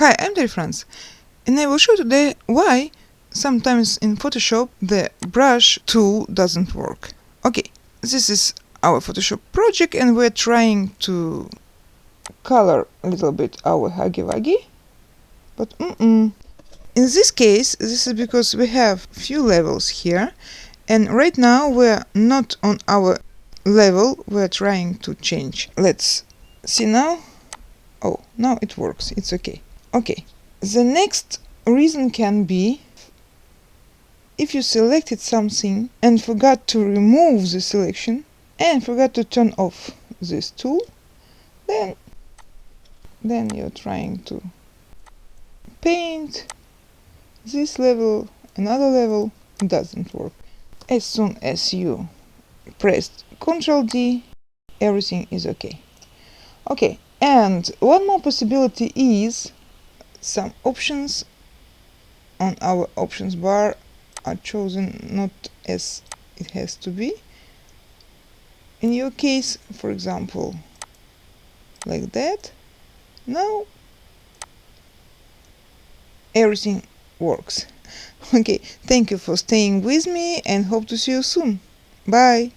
Hi, I'm Dear Franz, and I will show today why sometimes in Photoshop the brush tool doesn't work. Okay, this is our Photoshop project and we're trying to color a little bit our Huggy Wuggy, but in this case, this is because we have few levels here, and right now we're not on our level, we're trying to change. Let's see now. Oh, now it works, it's okay. Okay, the next reason can be if you selected something and forgot to remove the selection and forgot to turn off this tool, then you're trying to paint this level, another level, doesn't work. As soon as you pressed Ctrl D, everything is okay. Okay, and one more possibility is some options on our options bar are chosen not as it has to be. In your case, for example, like that. Now everything works. Okay, thank you for staying with me and hope to see you soon. Bye!